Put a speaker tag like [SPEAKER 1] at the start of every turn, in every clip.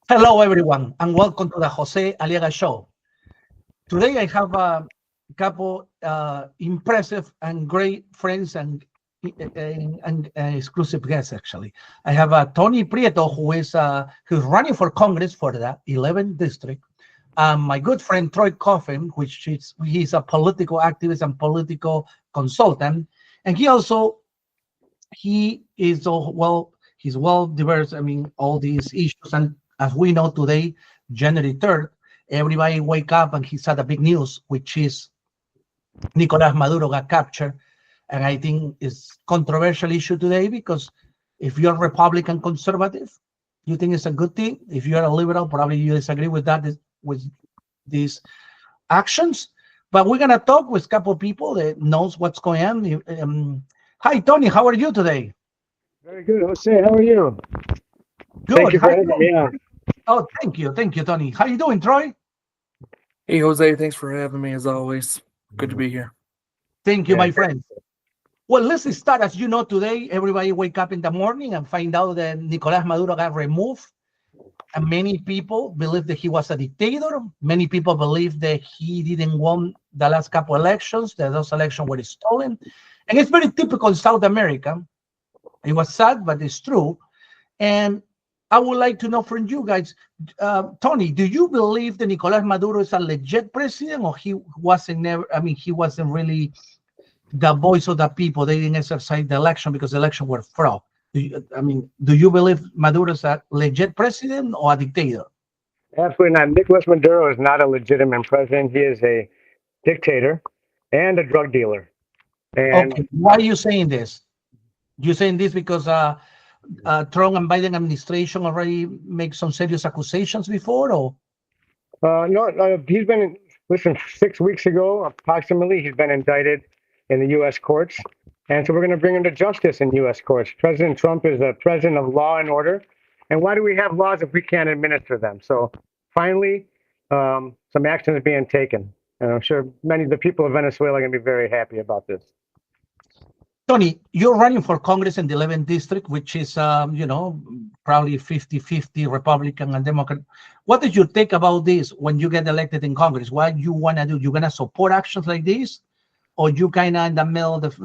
[SPEAKER 1] Hello, everyone, and welcome to the Jose Aliaga Show. Today, I have a couple impressive and great friends and exclusive guests. Actually, I have Tony Prieto, who's running for Congress for the 11th district. My good friend Troy Coffin, he's a political activist and political consultant, and he is he's well diverse. I mean, all these issues, and as we know today, January 3rd, everybody wake up and he saw the big news, which is Nicolás Maduro got captured, and I think it's controversial issue today because if you're Republican conservative, you think it's a good thing. If you're a liberal, probably you disagree with that with these actions. But we're gonna talk with a couple of people that knows what's going on. Hi, Tony. How are you today?
[SPEAKER 2] Very good, Jose. How are you? Thank
[SPEAKER 1] Good.
[SPEAKER 2] you for
[SPEAKER 1] How you
[SPEAKER 2] having
[SPEAKER 1] doing?
[SPEAKER 2] me on.
[SPEAKER 1] Oh, thank you, Tony. How you doing, Troy?
[SPEAKER 3] Hey Jose, thanks for having me as always. Good to be here.
[SPEAKER 1] Thank you,
[SPEAKER 2] Yeah,
[SPEAKER 1] my friend. Well, let's start. As you know, today everybody wake up in the morning and find out that Nicolás Maduro got removed, and many people believe that he was a dictator. Many people believe that he didn't win the last couple elections, that those elections were stolen, and it's very typical in South America. It was sad, but it's true. And I would like to know from you guys, Tony, do you believe that Nicolás Maduro is a legit president, or he wasn't never? I mean, he wasn't really the voice of the people. They didn't exercise the election because the election were fraud. Do you believe Maduro is a legit president or a dictator?
[SPEAKER 2] absolutely not. Nicolas Maduro is not a legitimate president. He is a dictator and a drug dealer. And
[SPEAKER 1] Okay, why are you saying this? You saying this because Trump and Biden administration already make some serious accusations before, or
[SPEAKER 2] no, he's been, listen, 6 weeks ago, approximately, he's been indicted in the U.S. courts. And so we're going to bring him to justice in U.S. courts. President Trump is a president of law and order. And why do we have laws if we can't administer them? So finally, some action is being taken. And I'm sure many of the people of Venezuela are going to be very happy about this.
[SPEAKER 1] Tony, you're running for Congress in the 11th district, which is, probably 50-50 Republican and Democrat. What did you think about this when you get elected in Congress? What you want to do? You going to support actions like this? Or you kind of in the middle of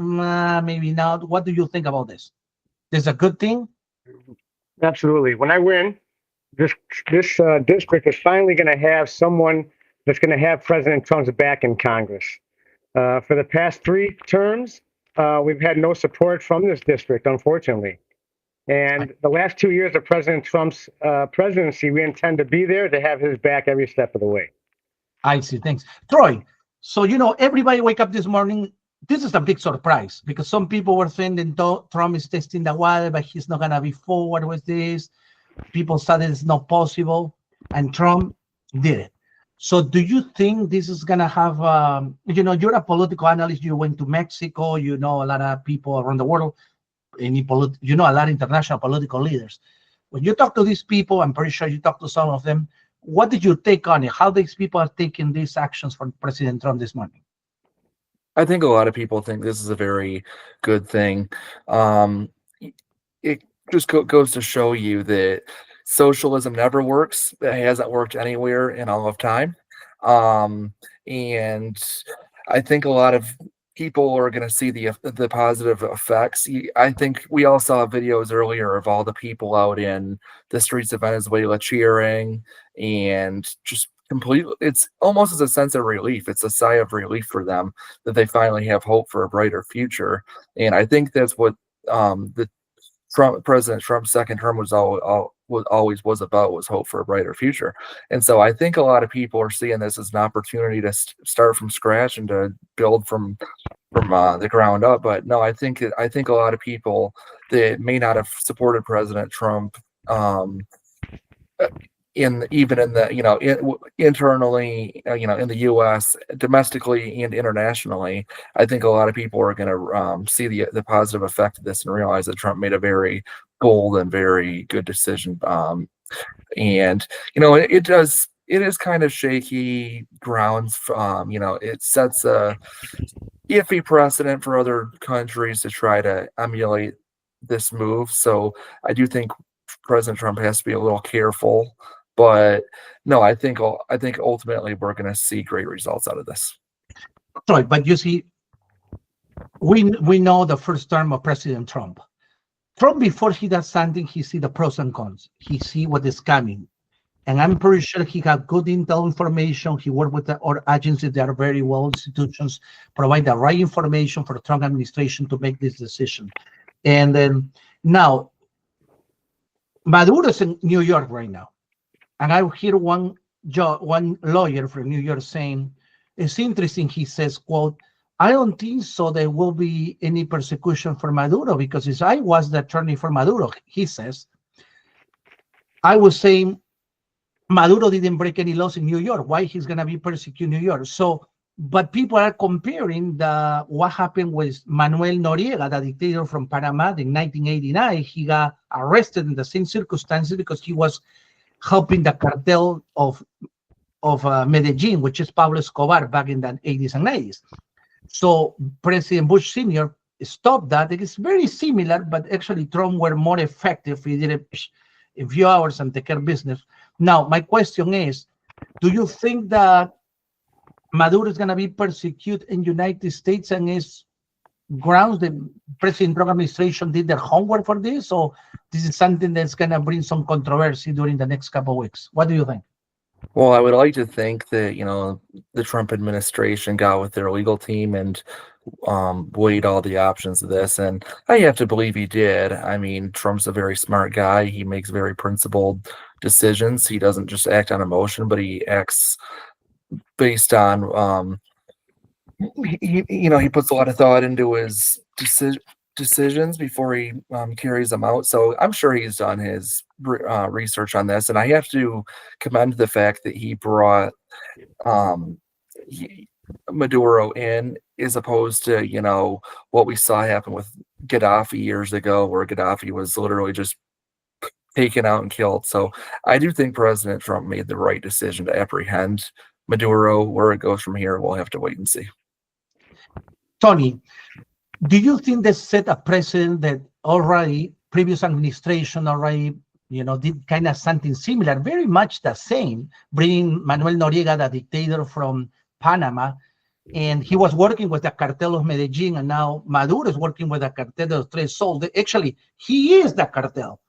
[SPEAKER 1] maybe not? What do you think about this? This is a good thing?
[SPEAKER 2] Absolutely. When I win, this district is finally going to have someone that's going to have President Trump's back in Congress. For the past 3 terms, we've had no support from this district, unfortunately. And the last 2 years of President Trump's presidency, we intend to be there to have his back every step of the way.
[SPEAKER 1] I see. Thanks. Troy, so, everybody wake up this morning. This is a big surprise because some people were saying that Trump is testing the water, but he's not going to be forward with this. People said it's not possible, and Trump did it. So do you think this is going to have, you're a political analyst. You went to Mexico. You know a lot of people around the world. A lot of international political leaders. When you talk to these people, I'm pretty sure you talk to some of them. What did you take on it? How these people are taking these actions from President Trump this morning?
[SPEAKER 3] I think a lot of people think this is a very good thing. It just goes to show you that socialism never works. It hasn't worked anywhere in all of time. And I think a lot of people are going to see the positive effects. I think we all saw videos earlier of all the people out in the streets of Venezuela cheering and just completely. It's almost as a sense of relief. It's a sigh of relief for them that they finally have hope for a brighter future. And I think that's what the President Trump's second term was always was about, was hope for a brighter future. And so I think a lot of people are seeing this as an opportunity to start from scratch and to build from the ground up. But no, I think a lot of people that may not have supported President Trump internally, in the U.S., domestically and internationally, I think a lot of people are going to see the positive effect of this and realize that Trump made a very bold and very good decision. And it is kind of shaky grounds. It sets a iffy precedent for other countries to try to emulate this move. So I do think President Trump has to be a little careful. But no, I think ultimately we're going to see great results out of this.
[SPEAKER 1] Right, but you see, we know the first term of President Trump. Trump, before he does something, he see the pros and cons. He see what is coming. And I'm pretty sure he had good intel information. He worked with our agencies that are very well institutions, provide the right information for the Trump administration to make this decision. And then now, Maduro's in New York right now. And I hear one lawyer from New York saying, it's interesting, he says, quote, I don't think so there will be any persecution for Maduro, because if I was the attorney for Maduro, he says, I was saying Maduro didn't break any laws in New York. Why he's going to be persecuted in New York? So, but people are comparing what happened with Manuel Noriega, the dictator from Panama in 1989. He got arrested in the same circumstances because he was helping the cartel of Medellin, which is Pablo Escobar, back in the 80s and 90s. So President Bush Sr. stopped that. It is very similar, but actually Trump were more effective. He did it in a few hours and take care of business. Now, my question is, do you think that Maduro is going to be persecuted in the United States and is grounds the President Trump administration did their homework for this, or this is something that's going to bring some controversy during the next couple of weeks? What do you think?
[SPEAKER 3] Well, I would like to think that, the Trump administration got with their legal team and weighed all the options of this. And I have to believe he did. I mean, Trump's a very smart guy. He makes very principled decisions. He doesn't just act on emotion, but he acts based on, he puts a lot of thought into his decisions before he carries them out. So I'm sure he's done his research on this, and I have to commend the fact that he brought Maduro in, as opposed to what we saw happen with Gaddafi years ago, where Gaddafi was literally just taken out and killed. So I do think President Trump made the right decision to apprehend Maduro. Where it goes from here, we'll have to wait and see.
[SPEAKER 1] Tony, do you think they set a precedent that already previous administration already, did kind of something similar, very much the same, bringing Manuel Noriega, the dictator from Panama, and he was working with the cartel of Medellin, and now Maduro is working with the cartel of Tres Sol. Actually, he is the cartel.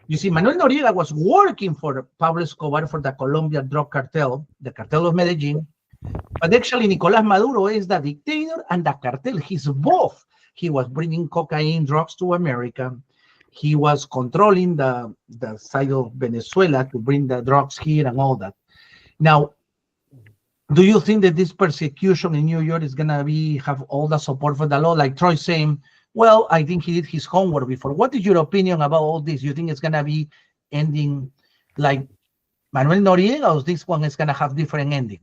[SPEAKER 1] You see, Manuel Noriega was working for Pablo Escobar for the Colombian drug cartel, the cartel of Medellin, but actually Nicolás Maduro is the dictator and the cartel. He's both. He was bringing cocaine, drugs to America. He was controlling the side of Venezuela to bring the drugs here and all that. Now, do you think that this persecution in New York is going to have all the support for the law? Like Troy saying, well, I think he did his homework before. What is your opinion about all this? You think it's going to be ending like Manuel Noriega, or this one is going to have different ending?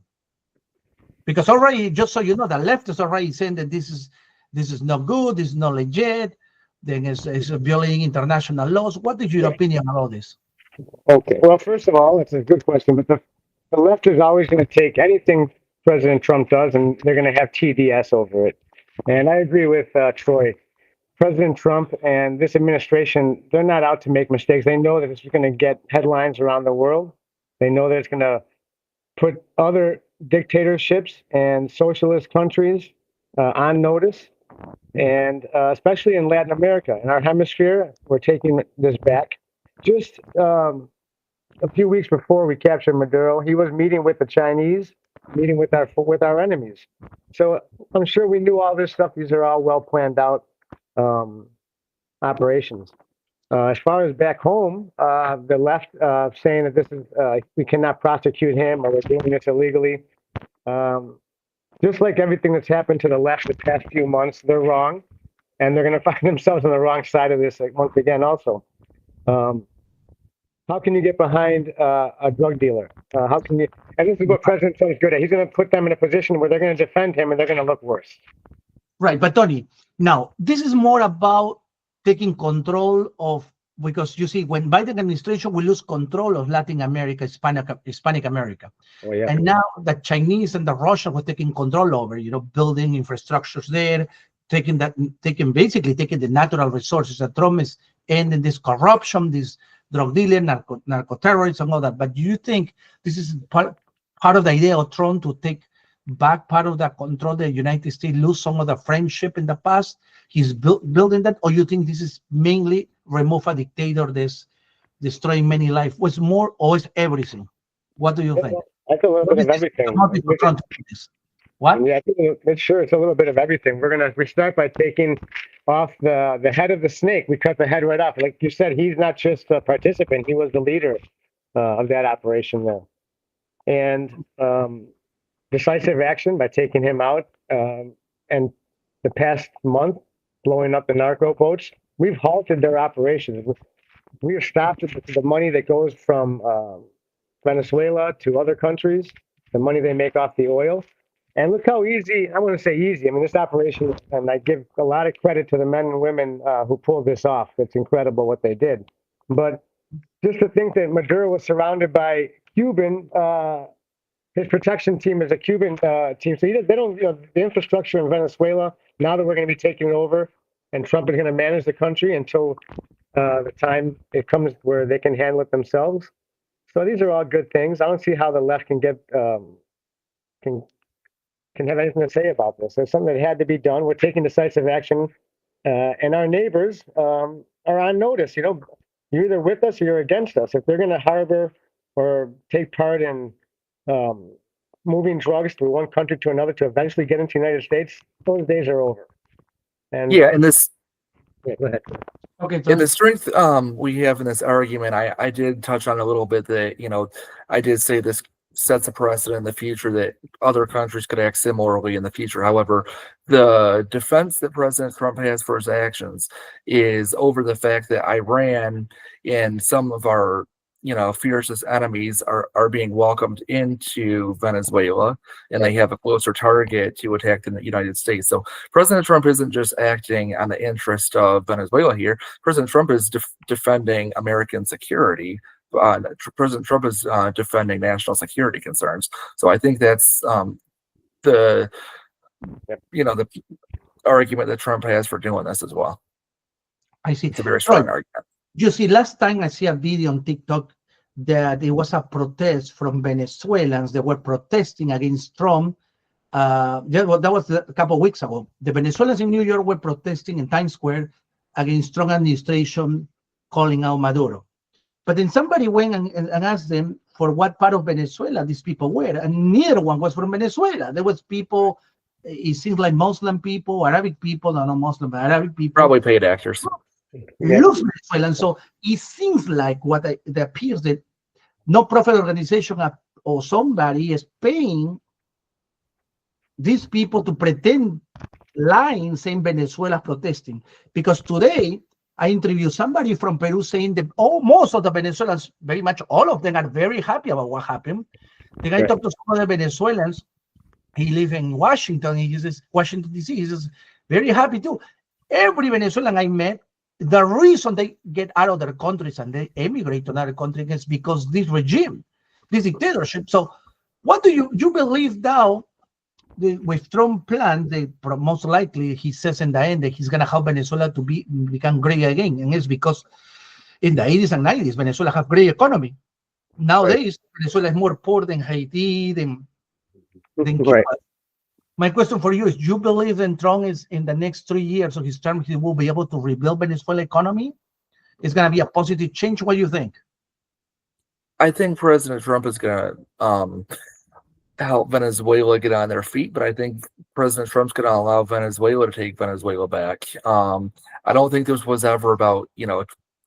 [SPEAKER 1] Because already, just so you know, the left is already saying that this is not good, this is not legit, then it's violating international laws. What is your opinion about this?
[SPEAKER 2] Okay. Well, first of all, it's a good question, but the left is always going to take anything President Trump does, and they're going to have TDS over it. And I agree with Troy. President Trump and this administration, they're not out to make mistakes. They know that it's going to get headlines around the world. They know that it's going to put other dictatorships and socialist countries on notice. And especially in Latin America, in our hemisphere, we're taking this back. Just a few weeks before we captured Maduro, he was meeting with the Chinese, meeting with our enemies. So I'm sure we knew all this stuff. These are all well planned out operations. As far as back home, the left saying that this is we cannot prosecute him, or we're doing this illegally. Just like everything that's happened to the left the past few months, they're wrong, and they're going to find themselves on the wrong side of this once again also. How can you get behind a drug dealer? How can you? And this is what President Trump is good at. He's going to put them in a position where they're going to defend him and they're going to look worse.
[SPEAKER 1] Right, but Tony, now this is more about taking control of, because you see, when Biden administration will lose control of Latin America, Hispanic America, oh, yeah. And now the Chinese and the Russians were taking control over, building infrastructures there, taking basically the natural resources. That Trump is ending this corruption, this drug dealing, narco terrorists, and all that. But do you think this is part of the idea of Trump to take back part of that control, the United States lose some of the friendship in the past? He's building that, or you think this is mainly remove a dictator that's destroying many lives? What's more, or is everything? What do you think?
[SPEAKER 2] That's a little bit of everything.
[SPEAKER 1] What?
[SPEAKER 2] Yeah, I think it's sure it's a little bit of everything. We start by taking off the head of the snake. We cut the head right off. Like you said, he's not just a participant; he was the leader of that operation there. And decisive action by taking him out, and the past month blowing up the narco boats. We've halted their operations. We have stopped the money that goes from Venezuela to other countries, the money they make off the oil. And look how easy, I want to say easy, I mean, this operation, and I give a lot of credit to the men and women who pulled this off. It's incredible what they did. But just to think that Maduro was surrounded by Cuban, his protection team is a Cuban team. So they don't, the infrastructure in Venezuela, now that we're going to be taking it over and Trump is going to manage the country until the time it comes where they can handle it themselves. So these are all good things. I don't see how the left can get, can have anything to say about this. There's something that had to be done. We're taking decisive action, and our neighbors are on notice. You're either with us or you're against us. If they're going to harbor or take part in moving drugs from one country to another to eventually get into the United States, those days are over. And
[SPEAKER 3] yeah, and this.
[SPEAKER 2] Yeah, go ahead.
[SPEAKER 1] Okay.
[SPEAKER 3] In the strength we have in this argument, I did touch on a little bit that I did say this sets a precedent in the future that other countries could act similarly in the future. However, the defense that President Trump has for his actions is over the fact that Iran and some of our fiercest enemies are being welcomed into Venezuela, and they have a closer target to attack the United States. So President Trump isn't just acting on the interest of Venezuela here. President Trump is defending American security. President Trump is defending national security concerns. So I think that's the argument that Trump has for doing this as well.
[SPEAKER 1] I see.
[SPEAKER 3] It's a very strong argument.
[SPEAKER 1] You see, last time I see a video on TikTok that there was a protest from Venezuelans that were protesting against Trump. That was a couple of weeks ago. The Venezuelans in New York were protesting in Times Square against Trump administration calling out Maduro. But then somebody went and asked them for what part of Venezuela these people were, and neither one was from Venezuela. There was people, it seems like Muslim people, Arabic people, no, not Muslim, but Arabic people.
[SPEAKER 3] Probably paid actors.
[SPEAKER 1] Looks Venezuelan. So it seems like it appears that no profit organization or somebody is paying these people to pretend lying, saying Venezuela protesting. Because today I interviewed somebody from Peru saying that most of the Venezuelans, very much all of them, are very happy about what happened. The guy talked to some of the Venezuelans. He lives in Washington. He uses Washington, D.C. He says, very happy too. Every Venezuelan I met, the reason they get out of their countries and they emigrate to another country is because this regime, this dictatorship. So what do you believe now with Trump plan, most likely he says in the end that he's going to help Venezuela to become great again. And it's because in the 80s and 90s, Venezuela have great economy. Nowadays, Venezuela is more poor than Haiti, than Cuba. My question for you is, do you believe that Trump is in the next 3 years of his term, he will be able to rebuild Venezuela economy? It's going to be a positive change. What do you think?
[SPEAKER 3] I think President Trump is going to help Venezuela get on their feet, but I think President Trump's going to allow Venezuela to take Venezuela back. I don't think this was ever about,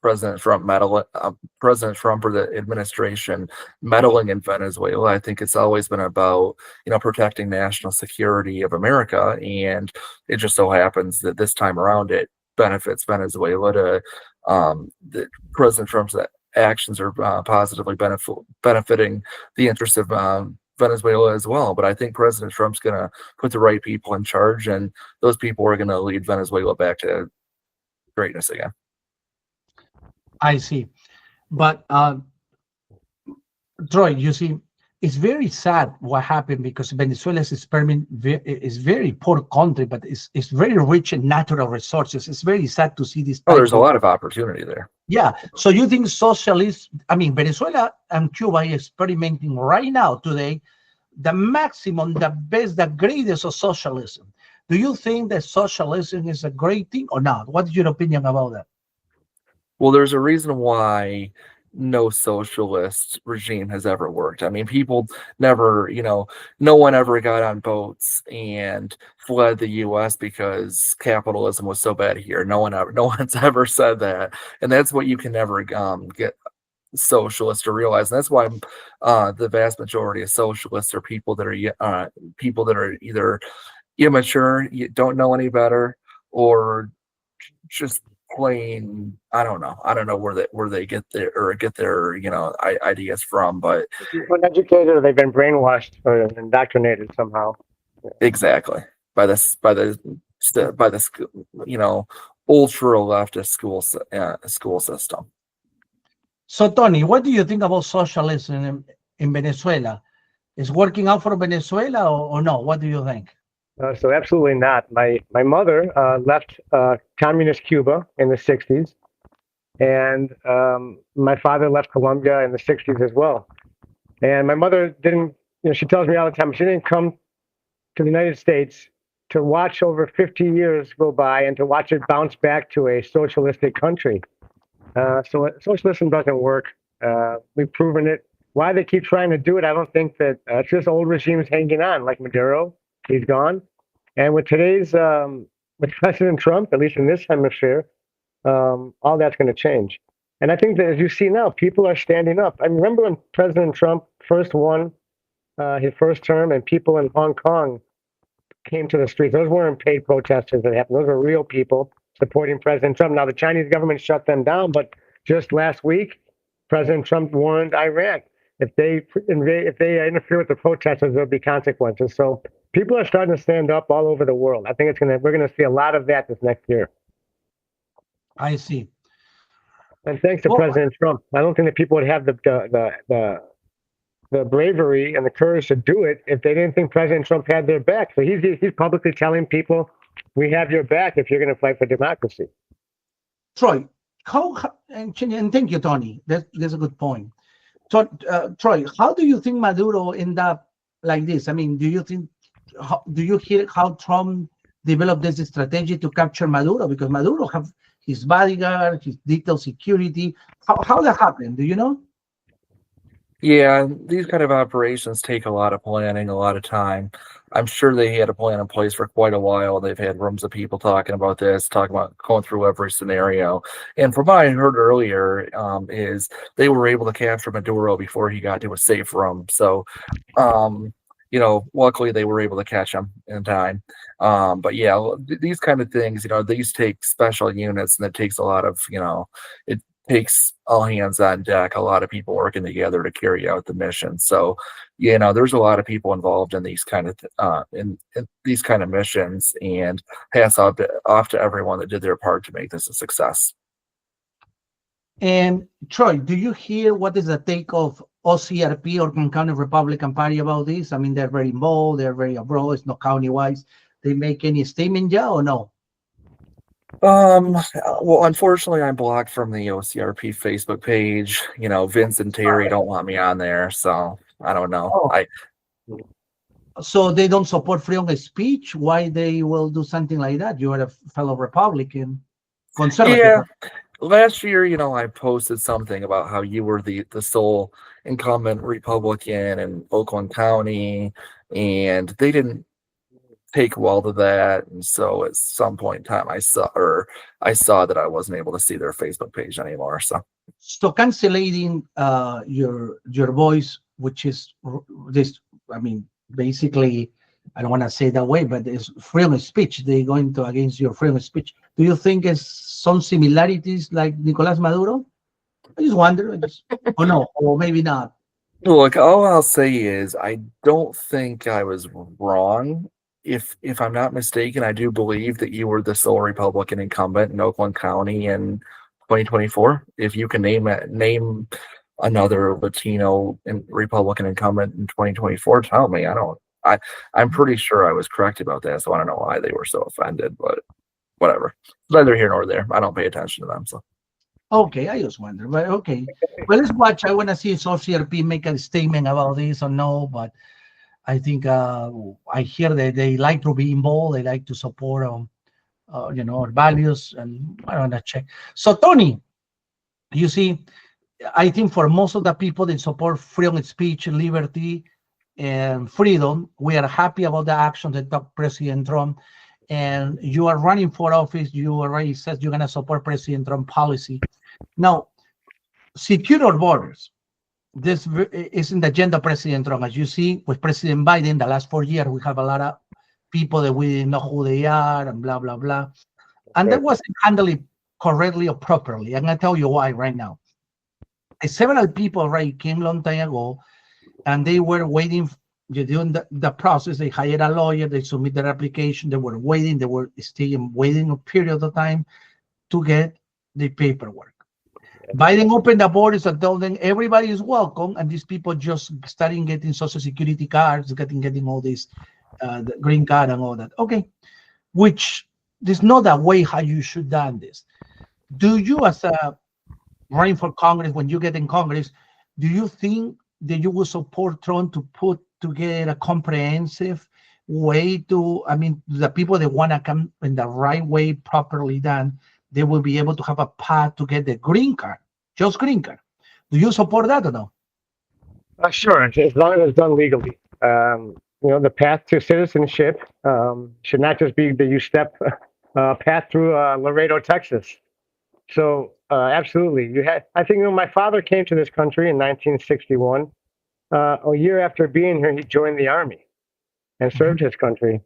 [SPEAKER 3] President Trump President Trump or the administration meddling in Venezuela. I think it's always been about, protecting national security of America, and it just so happens that this time around it benefits Venezuela to President Trump's actions are positively benefiting the interests of Venezuela as well. But I think President Trump's going to put the right people in charge, and those people are going to lead Venezuela back to greatness again.
[SPEAKER 1] I see. But Troy, you see, it's very sad what happened because Venezuela is very poor country, but it's very rich in natural resources. It's very sad to see this.
[SPEAKER 3] Oh, there's a lot of opportunity there.
[SPEAKER 1] Yeah. So you think socialist? I mean, Venezuela and Cuba are experimenting right now today the maximum, the best, the greatest of socialism. Do you think that socialism is a great thing or not? What is your opinion about that?
[SPEAKER 3] Well, there's a reason why no socialist regime has ever worked. I mean, people never, no one ever got on boats and fled the U.S. because capitalism was so bad here. No one's ever said that, and that's what you can never get socialists to realize. And that's why the vast majority of socialists are people that are either immature, don't know any better, or just plain, I don't know where they get their ideas from, but
[SPEAKER 2] uneducated, or they've been brainwashed or indoctrinated somehow.
[SPEAKER 3] Exactly, by the ultra leftist school system.
[SPEAKER 1] So Tony, what do you think about socialism in Venezuela? Is working out for Venezuela or no? What do you think?
[SPEAKER 2] So absolutely not. My mother left communist Cuba in the 60s, and my father left Colombia in the 60s as well. And my mother didn't, she tells me all the time, she didn't come to the United States to watch over 50 years go by and to watch it bounce back to a socialistic country. So socialism doesn't work. We've proven it. Why they keep trying to do it, I don't think that it's just old regimes hanging on, like Maduro. He's gone. And with today's, with President Trump, at least in this hemisphere, all that's going to change. And I think that as you see now, people are standing up. I remember when President Trump first won his first term and people in Hong Kong came to the streets. Those weren't paid protesters that happened. Those were real people supporting President Trump. Now, the Chinese government shut them down, but just last week, President Trump warned Iran, if they interfere with the protesters, there'll be consequences. So people are starting to stand up all over the world. I think we're going to see a lot of that this next year.
[SPEAKER 1] I see.
[SPEAKER 2] And thanks to President Trump, I don't think that people would have the bravery and the courage to do it if they didn't think President Trump had their back. So he's publicly telling people, we have your back if you're going to fight for democracy.
[SPEAKER 1] Troy, and thank you, Tony. That's a good point. So, Troy, how do you think Maduro end up like this? I mean, do you hear how Trump developed this strategy to capture Maduro? Because Maduro have his bodyguard, his detailed security. How that happened? Do you know?
[SPEAKER 3] Yeah, these kind of operations take a lot of planning, a lot of time. I'm sure they had a plan in place for quite a while. They've had rooms of people talking about this, talking about going through every scenario. And from what I heard earlier, is they were able to capture Maduro before he got to a safe room. So, luckily they were able to catch him in time. But yeah, these kind of things, these take special units, and it takes a lot of, it takes all hands on deck, a lot of people working together to carry out the mission. So, there's a lot of people involved in these kind of in these kind of missions, and hats off to everyone that did their part to make this a success.
[SPEAKER 1] And Troy, do you hear what is the take of OCRP, Oakland County Republican Party, about this? I mean, they're very involved, they're very abroad, it's not county-wise. They make any statement yet or no?
[SPEAKER 3] Well, unfortunately, I'm blocked from the OCRP Facebook page. Vince and Terry don't want me on there, so I don't know.
[SPEAKER 1] Oh. So they don't support freedom of speech? Why they will do something like that? You are a fellow Republican, conservative.
[SPEAKER 3] Yeah. Last year, I posted something about how you were the sole incumbent Republican in Oakland County, and they didn't take well to that. And so at some point in time, I saw that I wasn't able to see their Facebook page anymore. So
[SPEAKER 1] cancellating your voice, which is this, I mean, basically, I don't want to say that way, but it's freedom of speech. They're going to against your freedom of speech. Do you think it's some similarities like Nicolás Maduro? I just wonder, or no, or maybe not.
[SPEAKER 3] Look, all I'll say is I don't think I was wrong. If I'm not mistaken, I do believe that you were the sole Republican incumbent in Oakland County in 2024. If you can name another Latino and Republican incumbent in 2024, tell me. I'm pretty sure I was correct about that, so I don't know why they were so offended, but whatever. Neither here nor there. I don't pay attention to them. So
[SPEAKER 1] Okay, I just wonder, but okay. Well, let's watch. I want to see if CRP make a statement about this or no, but I think I hear that they like to be involved. They like to support, our values, and I want to check. So, Tony, you see, I think for most of the people that support freedom of speech, liberty, and freedom, we are happy about the action that President Trump. And you are running for office. You already said you're going to support President Trump policy. Now, secure our borders. This is in the agenda of President Trump. As you see, with President Biden, the last 4 years, we have a lot of people that we didn't know who they are and blah, blah, blah. And that wasn't handled correctly or properly. I'm going to tell you why right now. Several people already came a long time ago, and they were waiting during the process. They hired a lawyer, they submit their application, they were waiting, they were staying waiting a period of time to get the paperwork. Biden opened the borders and told them everybody is welcome, and these people just starting getting Social Security cards, getting all this the green card and all that. Okay, which is not the way how you should done this. Do you, as a running for Congress, when you get in Congress, do you think that you will support Trump to put together a comprehensive way to, the people that want to come in the right way, properly done, they will be able to have a path to get the green card, just green card. Do you support that or no?
[SPEAKER 2] Sure, as long as it's done legally. The path to citizenship should not just be that you step path through Laredo, Texas. So absolutely, I think when my father came to this country in 1961, a year after being here, he joined the army and served his country.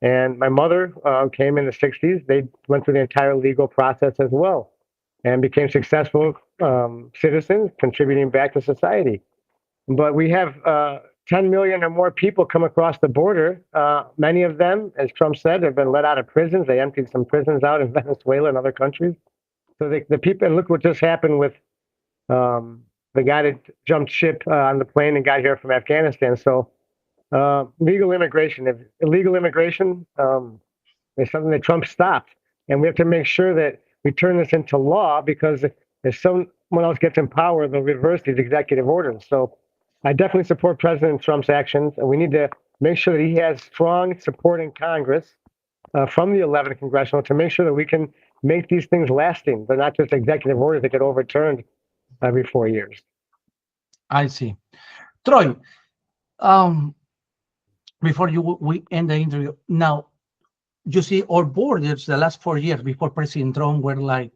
[SPEAKER 2] And my mother came in the 60s. They went through the entire legal process as well and became successful citizens, contributing back to society. But we have 10 million or more people come across the border. Many of them, as Trump said, have been let out of prisons. They emptied some prisons out in Venezuela and other countries. So the people, and look what just happened with the guy that jumped ship on the plane and got here from Afghanistan. So illegal immigration is something that Trump stopped. And we have to make sure that we turn this into law, because if someone else gets in power, they'll reverse these executive orders. So I definitely support President Trump's actions, and we need to make sure that he has strong support in Congress from the 11th Congressional to make sure that we can make these things lasting. They're not just executive orders that get overturned every 4 years.
[SPEAKER 1] I see. Troy, before we end the interview, now, you see, our borders the last 4 years before President Trump were like,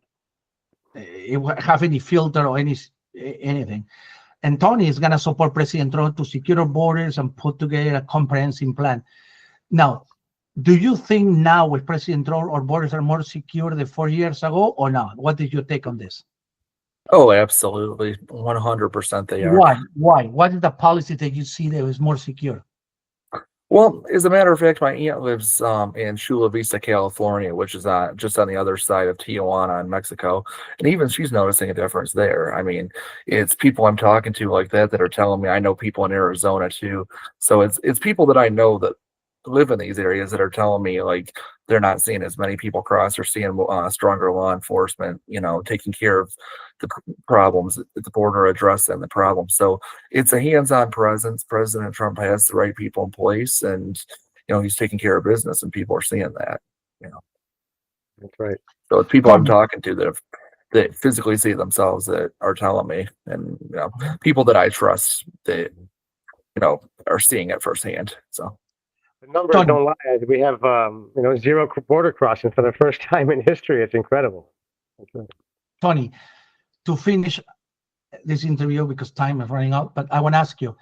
[SPEAKER 1] it have any filter or anything. And Tony is going to support President Trump to secure our borders and put together a comprehensive plan. Now, do you think now with President Trump our borders are more secure than 4 years ago or not? What is your take on this?
[SPEAKER 3] Oh, absolutely. 100% they are.
[SPEAKER 1] Why? What is the policy that you see that is more secure?
[SPEAKER 3] Well, as a matter of fact, my aunt lives in Chula Vista, California, which is just on the other side of Tijuana in Mexico. And even she's noticing a difference there. I mean, it's people I'm talking to like that are telling me. I know people in Arizona too. So it's people that I know that live in these areas that are telling me like they're not seeing as many people cross, or seeing stronger law enforcement, taking care of the problems at the border, addressing the problems. So it's a hands-on presence. President Trump has the right people in place, and he's taking care of business, and people are seeing that.
[SPEAKER 2] That's right.
[SPEAKER 3] So it's people I'm talking to that physically see themselves that are telling me, and people that I trust that are seeing it firsthand. So.
[SPEAKER 2] The numbers don't lie. We have, zero border crossing for the first time in history. It's incredible.
[SPEAKER 1] Tony, to finish this interview, because time is running out, but I want to ask you,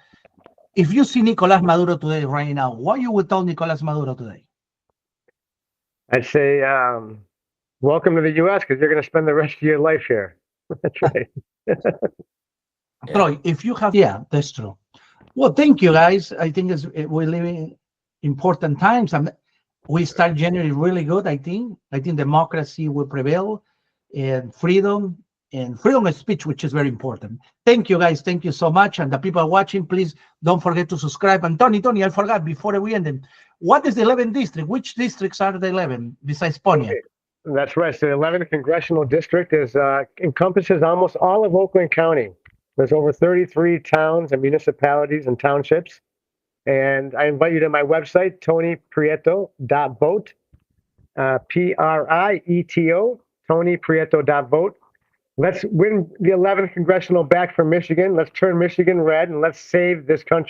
[SPEAKER 1] if you see Nicolás Maduro today, right now, what you would tell Nicolás Maduro today?
[SPEAKER 2] I'd say, welcome to the U.S., because you're going to spend the rest of your life here. That's right.
[SPEAKER 1] Troy, if you have, that's true. Well, thank you, guys. I think we're living important times, and we start January really good. I think democracy will prevail, and freedom and freedom of speech, which is very important. Thank you, guys. Thank you so much. And the people watching, please don't forget to subscribe. And Tony, I forgot before we end. What is the 11th district? Which districts are the 11 besides Pontiac?
[SPEAKER 2] Okay. That's right. So the 11th congressional district encompasses almost all of Oakland County. There's over 33 towns and municipalities and townships. And I invite you to my website, tonyprieto.vote, Prieto, tonyprieto.vote. Let's win the 11th congressional back from Michigan. Let's turn Michigan red, and let's save this country.